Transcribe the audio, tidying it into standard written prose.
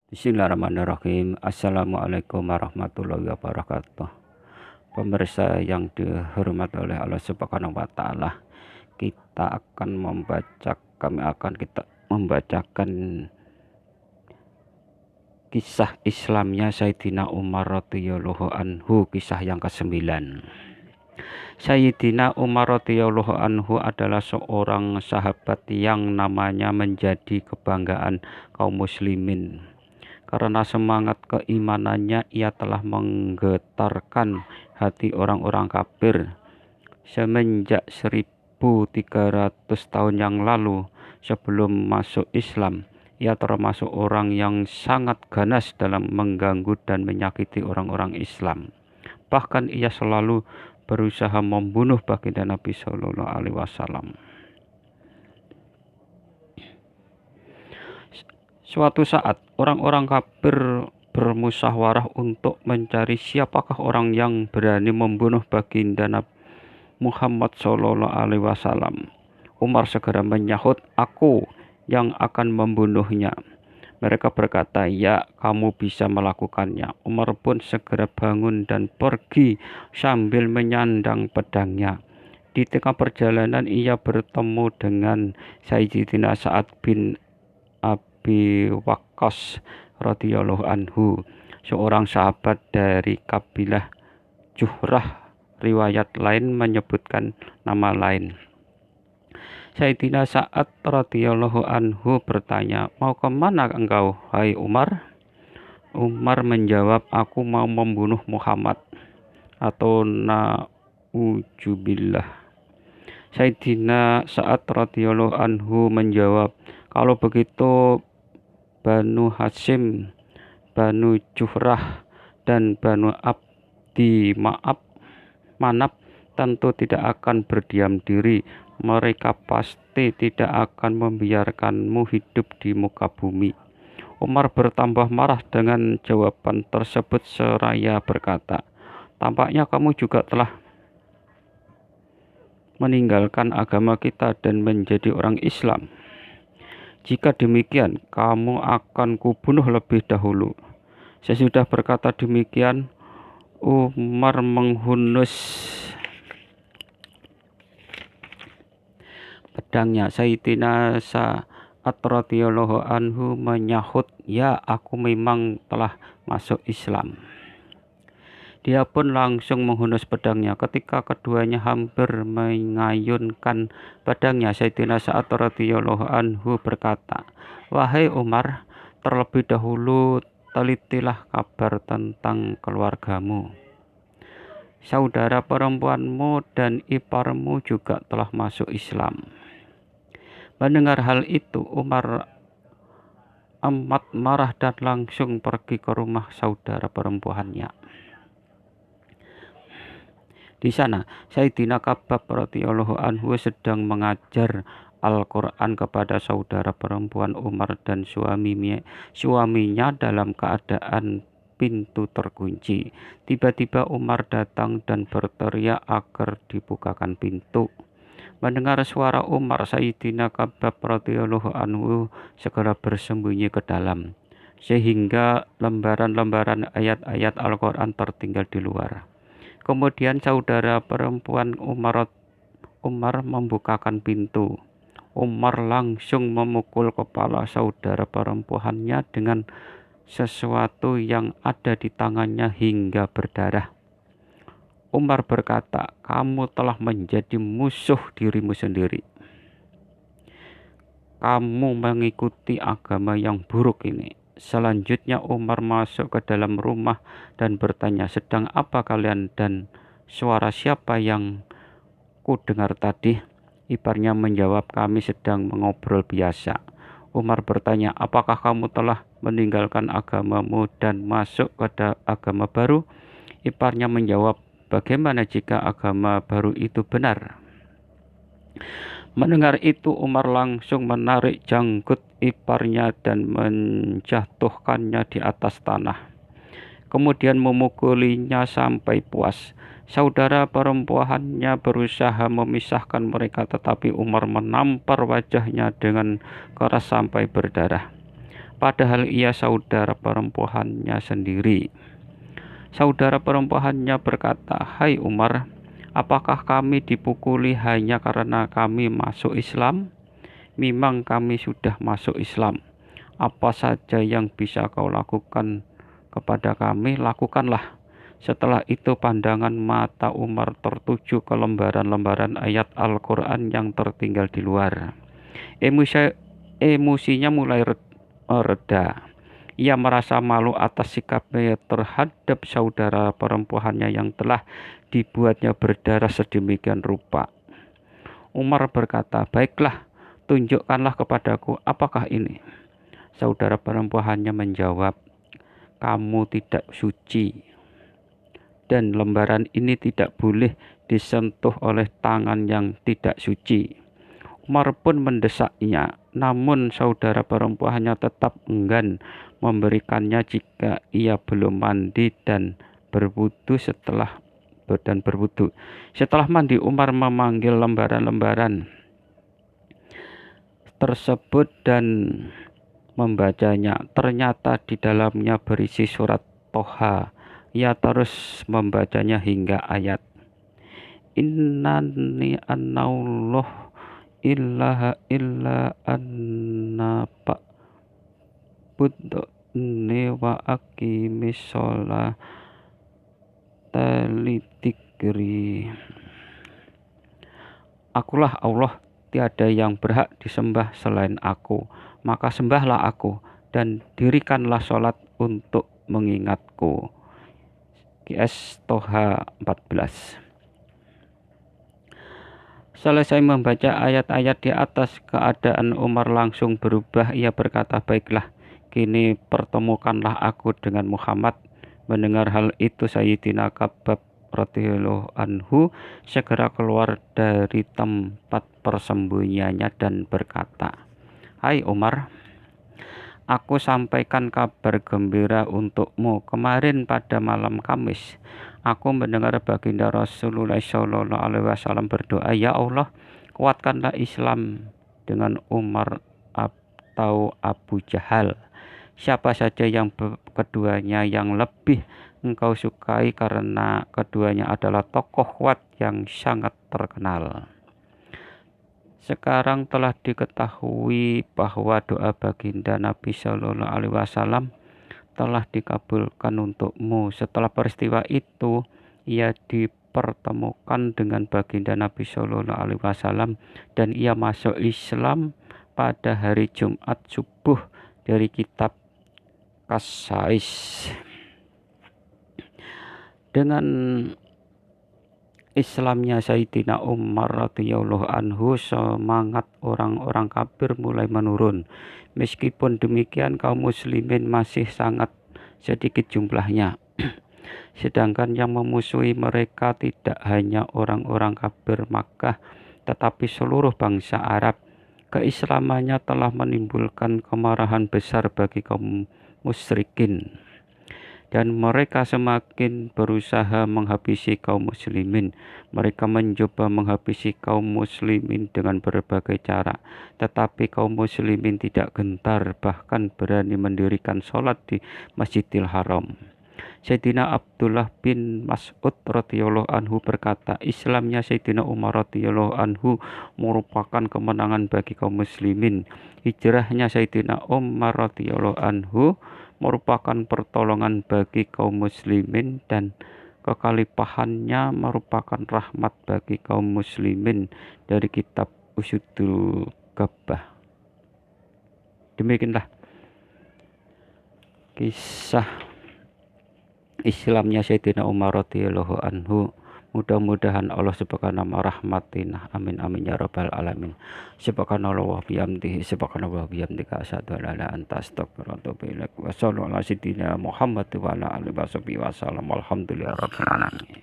Bismillahirrahmanirrahim. Assalamualaikum warahmatullahi wabarakatuh. Pemirsa yang dihormati oleh Allah Subhanahu wa taala, kami akan membacakan kisah Islamnya Sayyidina Umar radhiyallahu anhu, kisah yang ke-9. Sayyidina Umar radhiyallahu anhu adalah seorang sahabat yang namanya menjadi kebanggaan kaum muslimin. Karena semangat keimanannya, ia telah menggetarkan hati orang-orang kafir. Semenjak 1300 tahun yang lalu sebelum masuk Islam, ia termasuk orang yang sangat ganas dalam mengganggu dan menyakiti orang-orang Islam. Bahkan ia selalu berusaha membunuh baginda Nabi Shallallahu Alaihi Wasallam. Suatu saat, orang-orang kafir bermusyawarah untuk mencari siapakah orang yang berani membunuh baginda Nabi Muhammad Sallallahu Alaihi Wasallam. Umar segera menyahut, "Aku yang akan membunuhnya." Mereka berkata, "Ya, kamu bisa melakukannya." Umar pun segera bangun dan pergi sambil menyandang pedangnya. Di tengah perjalanan ia bertemu dengan Sayyidina Sa'ad bin Abi Waqqas radhiyallahu anhu, seorang sahabat dari kabilah Juhrah. Riwayat lain menyebutkan nama lain. Sayyidina Sa'ad radhiyallahu anhu bertanya, "Mau kemana engkau, hai Umar?" Umar menjawab, "Aku mau membunuh Muhammad," atau na'udzubillah. Sayyidina Sa'ad radhiyallahu anhu menjawab, "Kalau begitu Banu Hashim, Banu Juhrah, dan Banu Abdi Manaf tentu tidak akan berdiam diri. Mereka pasti tidak akan membiarkanmu hidup di muka bumi." Umar bertambah marah dengan jawaban tersebut seraya berkata, "Tampaknya kamu juga telah meninggalkan agama kita dan menjadi orang Islam. Jika demikian, kamu akan kubunuh lebih dahulu." Sesudah berkata demikian, Umar menghunus pedangnya. Sayyidina Sa'ad radhiyallahu anhu menyahut, "Ya, aku memang telah masuk Islam." Dia pun langsung menghunus pedangnya. Ketika keduanya hampir mengayunkan pedangnya, Sayyidina Sa'ad radhiyallahu anhu berkata, "Wahai Umar, terlebih dahulu telitilah kabar tentang keluargamu. Saudara perempuanmu dan iparmu juga telah masuk Islam." Mendengar hal itu, Umar amat marah dan langsung pergi ke rumah saudara perempuannya. Di sana, Sayyidina Khabbab radhiyallahu anhu sedang mengajar Al-Quran kepada saudara perempuan Umar dan suaminya dalam keadaan pintu terkunci. Tiba-tiba Umar datang dan berteriak agar dibukakan pintu. Mendengar suara Umar, Sayyidina Khabbab radhiyallahu anhu segera bersembunyi ke dalam, sehingga lembaran-lembaran ayat-ayat Al-Quran tertinggal di luar. Kemudian saudara perempuan Umar membukakan pintu. Umar langsung memukul kepala saudara perempuannya dengan sesuatu yang ada di tangannya hingga berdarah. Umar berkata, "Kamu telah menjadi musuh dirimu sendiri. Kamu mengikuti agama yang buruk ini." Selanjutnya Umar masuk ke dalam rumah dan bertanya, "Sedang apa kalian dan suara siapa yang ku dengar tadi?" Iparnya menjawab, "Kami sedang mengobrol biasa." Umar bertanya, "Apakah kamu telah meninggalkan agamamu dan masuk ke agama baru?" Iparnya menjawab, "Bagaimana jika agama baru itu benar?" Mendengar itu, Umar langsung menarik janggut iparnya dan menjatuhkannya di atas tanah. Kemudian memukulinya sampai puas. Saudara perempuannya berusaha memisahkan mereka, tetapi Umar menampar wajahnya dengan keras sampai berdarah. padahal ia saudara perempuannya sendiri. Saudara perempuannya berkata, "Hai Umar, apakah kami dipukuli hanya karena kami masuk Islam? Memang kami sudah masuk Islam. Apa saja yang bisa kau lakukan kepada kami, lakukanlah." Setelah itu pandangan mata Umar tertuju ke lembaran-lembaran ayat Al-Quran yang tertinggal di luar. Emosinya mulai reda. Ia merasa malu atas sikapnya terhadap saudara perempuannya yang telah dibuatnya berdarah sedemikian rupa. Umar berkata, "Baiklah, tunjukkanlah kepadaku apakah ini." Saudara perempuannya menjawab, "Kamu tidak suci, dan lembaran ini tidak boleh disentuh oleh tangan yang tidak suci." Umar pun mendesaknya, namun saudara perempuannya tetap enggan memberikannya jika ia belum mandi dan berwudu. Setelah mandi, Umar memanggil lembaran-lembaran tersebut dan membacanya. Ternyata di dalamnya berisi surat Toha. Ia terus membacanya hingga ayat "Innani anallah ilaha illa anna fa'budni wa aqimis sholata lidzikri." Akulah Allah, tiada yang berhak disembah selain aku, maka sembahlah aku dan dirikanlah sholat untuk mengingatku. QS Toha 14. Selesai membaca ayat-ayat di atas, keadaan Umar langsung berubah. Ia berkata, "Baiklah, kini pertemukanlah aku dengan Muhammad." Mendengar hal itu, Sayyidina Khabbab radhiyallahu anhu segera keluar dari tempat persembunyiannya dan berkata, "Hai Umar, aku sampaikan kabar gembira untukmu. Kemarin pada malam Kamis, aku mendengar baginda Rasulullah SAW berdoa, 'Ya Allah, kuatkanlah Islam dengan Umar atau Abu Jahal. Siapa saja yang keduanya yang lebih engkau sukai, karena keduanya adalah tokoh kuat yang sangat terkenal.'" Sekarang telah diketahui bahwa doa baginda Nabi Shallallahu Alaihi Wasallam telah dikabulkan untukmu. Setelah peristiwa itu, ia dipertemukan dengan baginda Nabi Shallallahu Alaihi Wasallam dan ia masuk Islam pada hari Jumat subuh dari kitab Qasais. Dengan Islamnya Sayyidina Umar radhiyallahu anhu, semangat orang-orang kafir mulai menurun. Meskipun demikian, kaum muslimin masih sangat sedikit jumlahnya. Sedangkan yang memusuhi mereka tidak hanya orang-orang kafir Makkah, tetapi seluruh bangsa Arab. Keislamannya telah menimbulkan kemarahan besar bagi kaum musyrikin, dan mereka semakin berusaha menghabisi kaum muslimin. Mereka mencoba menghabisi kaum muslimin dengan berbagai cara, tetapi kaum muslimin tidak gentar, bahkan berani mendirikan sholat di Masjidil Haram. Sayyidina Abdullah bin Mas'ud radhiyallahu anhu berkata, Islamnya Sayyidina Umar radhiyallahu anhu merupakan kemenangan bagi kaum muslimin. Hijrahnya Sayyidina Umar radhiyallahu anhu merupakan pertolongan bagi kaum muslimin, dan kekhalifahannya merupakan rahmat bagi kaum muslimin. Dari kitab Usudul Ghabbah. Demikianlah kisah Islamnya Sayyidina Umar radhiyallahu anhu. Mudah-mudahan Allah subhanahu wa rahmatina. Amin amin ya rabbal alamin. Subhanallah wa bihamdihi, subhanallah wa bihamdika, asyhadu an la ilaha illa anta, astaghfiruka wa atubu ilaik. Wa sallallahu ala sayyidina Muhammad wa ala alihi wasallam. Walhamdulillahirabbil alamin.